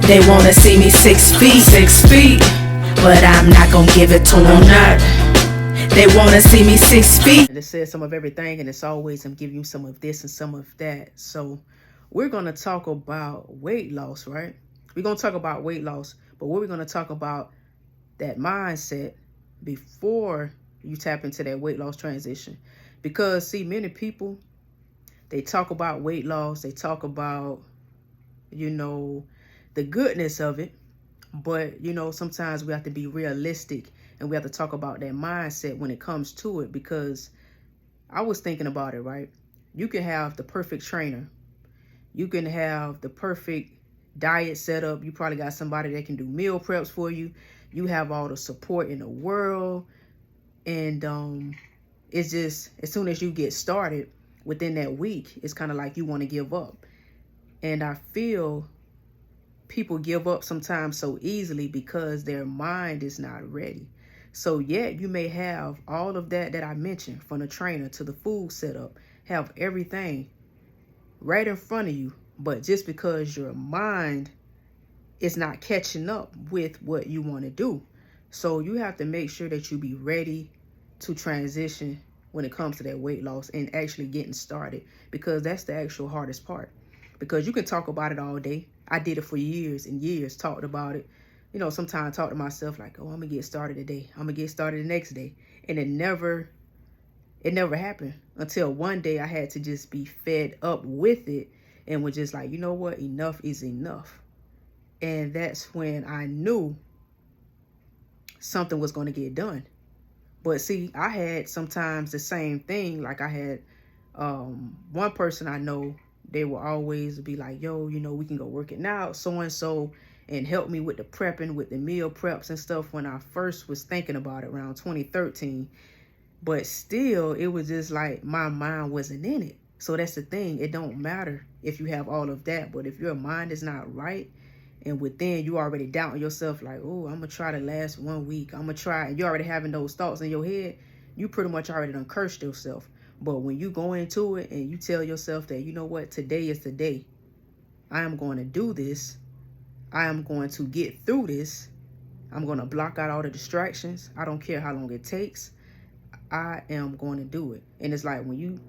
They wanna see me 6 feet, 6 feet, but I'm not gonna give it to them. Not. They wanna see me 6 feet. And it says some of everything, and it's always I'm giving you some of this and some of that. So we're gonna talk about weight loss, right? We're gonna talk about weight loss, but what we're gonna talk about that mindset before you tap into that weight loss transition. Because see, many people, they talk about weight loss, they talk about, you know, the goodness of it, but you know, sometimes we have to be realistic and we have to talk about that mindset when it comes to it. Because I was thinking about it, right? You can have the perfect trainer, you can have the perfect diet set up, you probably got somebody that can do meal preps for you, you have all the support in the world, and it's just, as soon as you get started, within that week, it's kind of like you want to give up. And I feel people give up sometimes so easily because their mind is not ready. So yet you may have all of that I mentioned, from the trainer to the food setup, have everything right in front of you, but just because your mind is not catching up with what you want to do. So you have to make sure that you be ready to transition when it comes to that weight loss and actually getting started, because that's the actual hardest part. Because you can talk about it all day. I did it for years and years, talked about it. You know, sometimes I talk to myself like, oh, I'm gonna get started today, I'm gonna get started the next day. And it never happened until one day I had to just be fed up with it and was just like, you know what, enough is enough. And that's when I knew something was going to get done. But see, I had sometimes the same thing. Like I had one person I know, they will always be like, yo, you know, we can go working out, so-and-so, and help me with the prepping, with the meal preps and stuff when I first was thinking about it around 2013. But still, it was just like my mind wasn't in it. So that's the thing. It don't matter if you have all of that, but if your mind is not right, and within you already doubting yourself, like, oh, I'm gonna try to last 1 week, I'm gonna try, and you're already having those thoughts in your head, you pretty much already done cursed yourself. But when you go into it and you tell yourself that, you know what, today is the day, I am going to do this, I am going to get through this, I'm going to block out all the distractions, I don't care how long it takes, I am going to do it. And it's like when you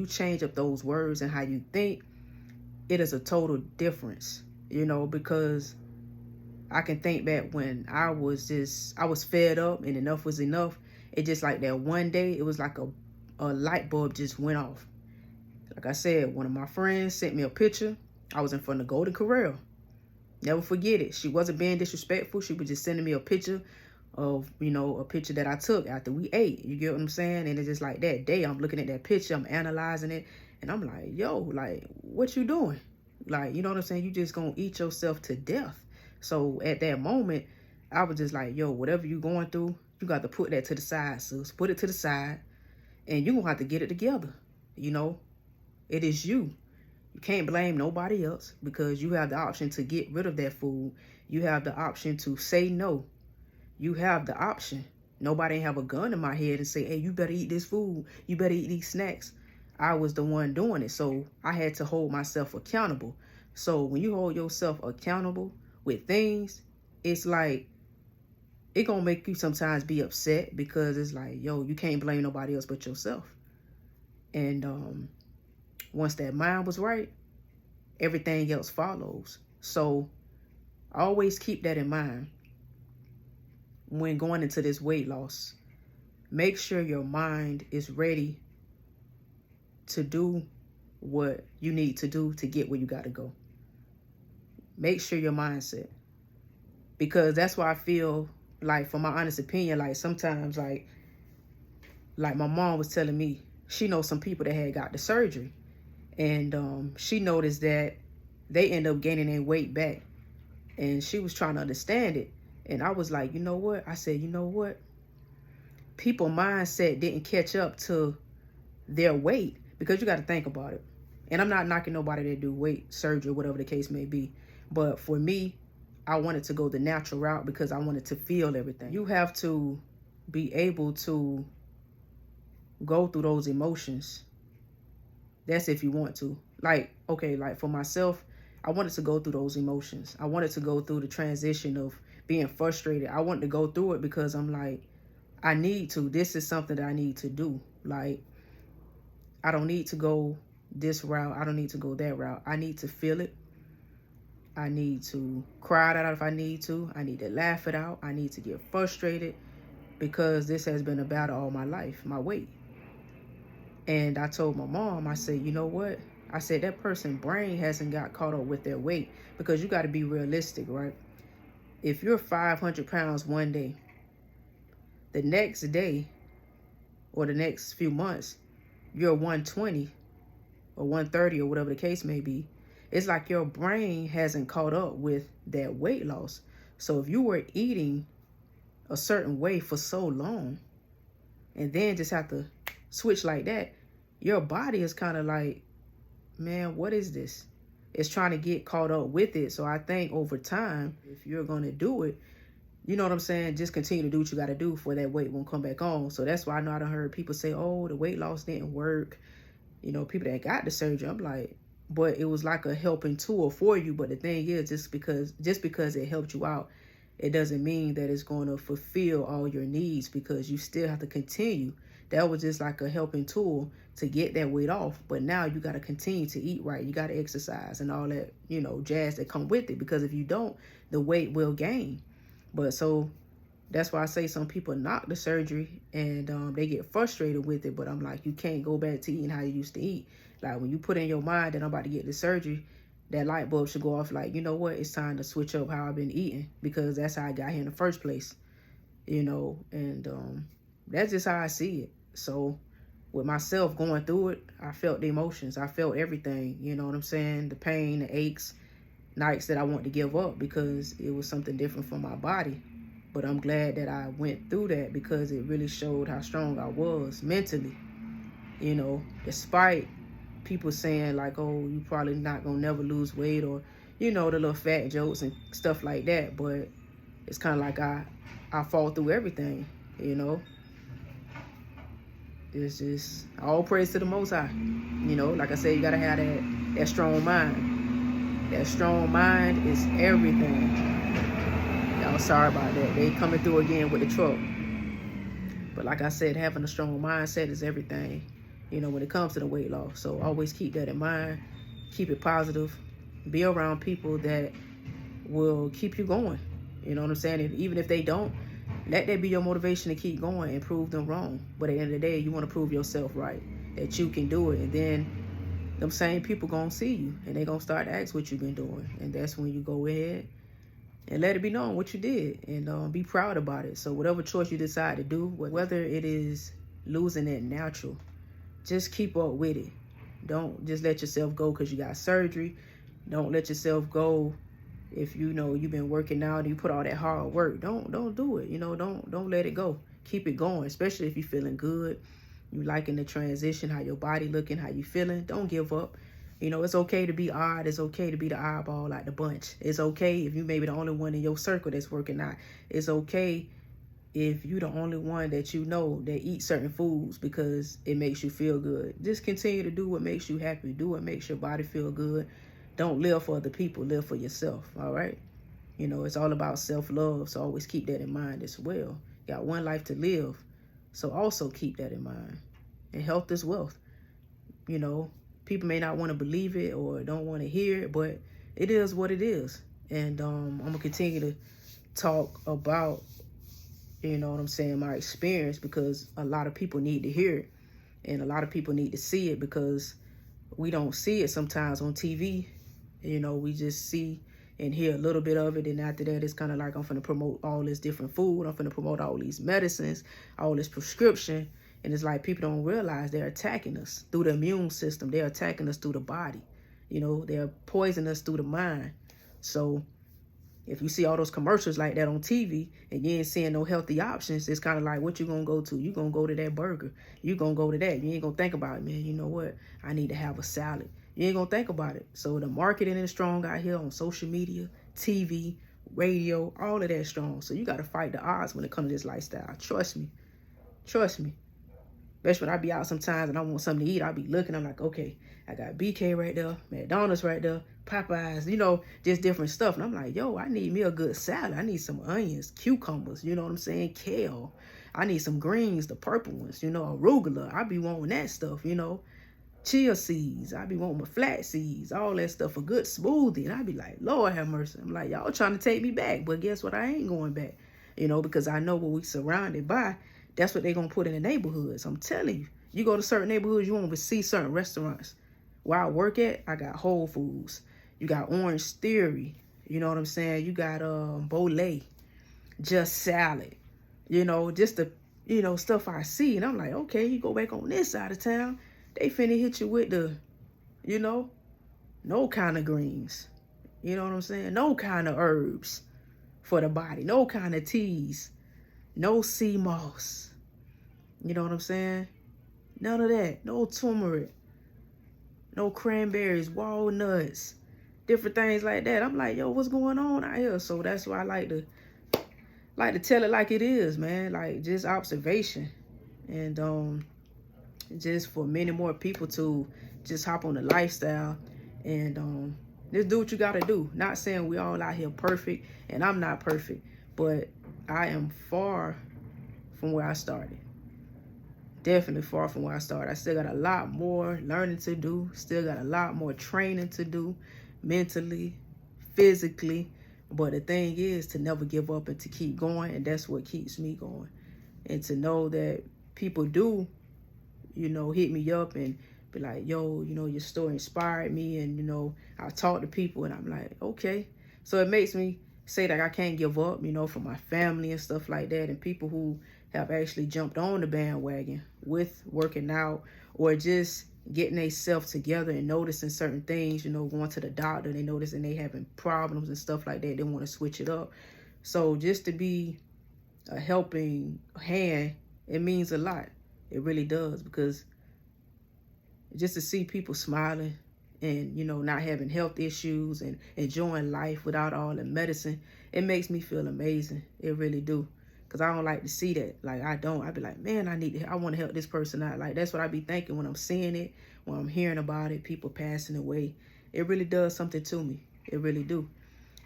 change up those words and how you think, it is a total difference, you know. Because I can think back when I was fed up and enough was enough. It just like that one day, it was like a light bulb just went off. Like I said, one of my friends sent me a picture. I was in front of Golden Corral. Never forget it. She wasn't being disrespectful. She was just sending me a picture of, you know, a picture that I took after we ate. You get what I'm saying? And it's just like that day, I'm looking at that picture, I'm analyzing it, and I'm like, yo, like, what you doing? Like, you know what I'm saying? You just gonna eat yourself to death. So at that moment, I was just like, yo, whatever you going through, you got to put that to the side, sis. Put it to the side, and you're gonna have to get it together. You know, it is you. You can't blame nobody else, because you have the option to get rid of that food. You have the option to say no. You have the option. Nobody have a gun in my head and say, hey, you better eat this food, you better eat these snacks. I was the one doing it, so I had to hold myself accountable. So when you hold yourself accountable with things, it's like, it gonna make you sometimes be upset, because it's like, yo, you can't blame nobody else but yourself. And once that mind was right, everything else follows. So always keep that in mind when going into this weight loss. Make sure your mind is ready to do what you need to do to get where you got to go. Make sure your mindset, because that's why I feel like, for my honest opinion, like sometimes like my mom was telling me, she knows some people that had got the surgery, and she noticed that they end up gaining their weight back, and she was trying to understand it. And I was like, you know what? I said, you know what? People mindset didn't catch up to their weight, because you got to think about it. And I'm not knocking nobody that do weight surgery, whatever the case may be. But for me, I wanted to go the natural route because I wanted to feel everything. You have to be able to go through those emotions. That's if you want to. Like, okay, like for myself, I wanted to go through those emotions. I wanted to go through the transition of being frustrated. I wanted to go through it because I'm like, I need to. This is something that I need to do. Like, I don't need to go this route. I don't need to go that route. I need to feel it. I need to cry it out if I need to. I need to laugh it out. I need to get frustrated because this has been a battle all my life, my weight. And I told my mom, I said, you know what? I said, that person's brain hasn't got caught up with their weight, because you got to be realistic, right? If you're 500 pounds one day, the next day or the next few months, you're 120 or 130 or whatever the case may be. It's like your brain hasn't caught up with that weight loss. So if you were eating a certain way for so long and then just have to switch like that, your body is kind of like, man, what is this? It's trying to get caught up with it. So I think over time, if you're going to do it, you know what I'm saying, just continue to do what you got to do for that weight won't come back on. So that's why I know I done heard people say, oh, the weight loss didn't work. You know, people that got the surgery, I'm like, but it was like a helping tool for you. But the thing is, just because it helped you out, it doesn't mean that it's going to fulfill all your needs, because you still have to continue. That was just like a helping tool to get that weight off. But now you got to continue to eat right. You got to exercise and all that, you know, jazz that come with it. Because if you don't, the weight will gain. But so that's why I say some people knock the surgery and they get frustrated with it. But I'm like, you can't go back to eating how you used to eat. Like, when you put in your mind that I'm about to get the surgery, that light bulb should go off like, you know what, it's time to switch up how I've been eating, because that's how I got here in the first place, you know. And that's just how I see it. So with myself going through it, I felt the emotions. I felt everything, you know what I'm saying? The pain, the aches, nights that I wanted to give up because it was something different from my body. But I'm glad that I went through that, because it really showed how strong I was mentally, you know, despite people saying like, oh, you probably not gonna never lose weight, or, you know, the little fat jokes and stuff like that. But it's kind of like I fought through everything, you know. It's just all praise to the Most High. You know, like I said, you gotta have that strong mind. That strong mind is everything. Y'all sorry about that. They coming through again with the truck. But like I said, having a strong mindset is everything, you know, when it comes to the weight loss. So always keep that in mind. Keep it positive. Be around people that will keep you going. You know what I'm saying? Even if they don't, let that be your motivation to keep going and prove them wrong. But at the end of the day, you want to prove yourself right, that you can do it. And then them same people going to see you, and they going to start to ask what you've been doing. And that's when you go ahead and let it be known what you did, and be proud about it. So whatever choice you decide to do, whether it is losing that natural, just keep up with it. Don't just let yourself go because you got surgery. Don't let yourself go if you know you've been working out and you put all that hard work. Don't do it. You know, don't let it go. Keep it going, especially if you're feeling good. You liking the transition, how your body looking, how you feeling. Don't give up. You know, it's okay to be odd. It's okay to be the eyeball like the bunch. It's okay if you may be the only one in your circle that's working out. It's okay if you're the only one that you know that eats certain foods because it makes you feel good. Just continue to do what makes you happy. Do what makes your body feel good. Don't live for other people. Live for yourself, all right? You know, it's all about self-love, so always keep that in mind as well. You got one life to live, so also keep that in mind. And health is wealth. You know, people may not want to believe it or don't want to hear it, but it is what it is. And I'm going to continue to talk about, you know what I'm saying, my experience, because a lot of people need to hear it. And a lot of people need to see it, because we don't see it sometimes on TV. You know, we just see and hear a little bit of it. And after that, it's kind of like, I'm finna promote all this different food. I'm finna promote all these medicines, all this prescription. And it's like people don't realize they're attacking us through the immune system. They're attacking us through the body. You know, they're poisoning us through the mind. So if you see all those commercials like that on TV and you ain't seeing no healthy options, it's kind of like, what you gonna go to? You gonna go to that burger. You gonna go to that. You ain't gonna think about it, man. You know what? I need to have a salad. You ain't gonna think about it. So the marketing is strong out here on social media, TV, radio, all of that strong. So you gotta fight the odds when it comes to this lifestyle. Trust me. Trust me. Especially when I be out sometimes and I want something to eat, I'll be looking. I'm like, okay, I got BK right there, McDonald's right there, Popeyes, you know, just different stuff. And I'm like, yo, I need me a good salad. I need some onions, cucumbers, you know what I'm saying? Kale. I need some greens, the purple ones, you know, arugula. I be wanting that stuff, you know. Chia seeds. I be wanting my flat seeds, all that stuff, a good smoothie. And I be like, Lord have mercy. I'm like, y'all trying to take me back. But guess what? I ain't going back, you know, because I know what we surrounded by. That's what they're going to put in the neighborhoods. I'm telling you. You go to certain neighborhoods, you won't see certain restaurants. Where I work at, I got Whole Foods. You got Orange Theory. You know what I'm saying? You got Bolay. Just Salad. You know, just the, you know, stuff I see. And I'm like, okay, you go back on this side of town. They finna hit you with the, you know, no kind of greens. You know what I'm saying? No kind of herbs for the body. No kind of teas. No sea moss. You know what I'm saying? None of that. No turmeric. No cranberries, walnuts, different things like that. I'm like, yo, what's going on out here? So that's why I like to tell it like it is, man. Like, just observation. And just for many more people to just hop on the lifestyle and just do what you gotta do. Not saying we all out here perfect, and I'm not perfect, but I am far from where I started. Definitely far from where I started. I still got a lot more learning to do. Still got a lot more training to do, mentally, physically. But the thing is to never give up and to keep going. And that's what keeps me going. And to know that people do, you know, hit me up and be like, yo, you know, your story inspired me. And, you know, I talk to people and I'm like, okay. So it makes me say that I can't give up, you know, for my family and stuff like that. And people who have actually jumped on the bandwagon with working out or just getting themselves together and noticing certain things, you know, going to the doctor, they noticing they having problems and stuff like that. They want to switch it up. So just to be a helping hand, it means a lot. It really does, because just to see people smiling and, you know, not having health issues and enjoying life without all the medicine, it makes me feel amazing. It really do. Because I don't like to see that. Like, I don't. I be like, man, I want to help this person out. Like, that's what I be thinking when I'm seeing it, when I'm hearing about it, people passing away. It really does something to me. It really do.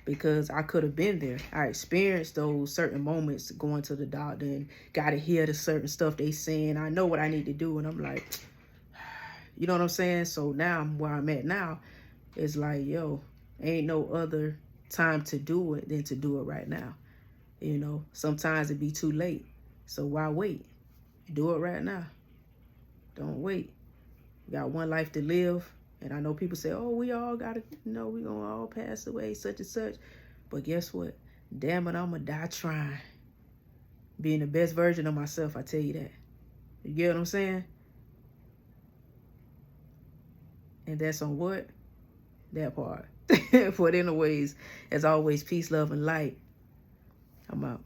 Because I could have been there. I experienced those certain moments going to the doctor and got to hear the certain stuff they saying. I know what I need to do. And I'm like, you know what I'm saying? So now where I'm at now is like, yo, ain't no other time to do it than to do it right now. You know, sometimes it be too late. So why wait? Do it right now. Don't wait. You got one life to live. And I know people say, oh, we all got to, you know, we going to all pass away, such and such. But guess what? Damn it, I'm going to die trying. Being the best version of myself, I tell you that. You get what I'm saying? And that's on what? That part. But anyways, as always, peace, love, and light. I'm out.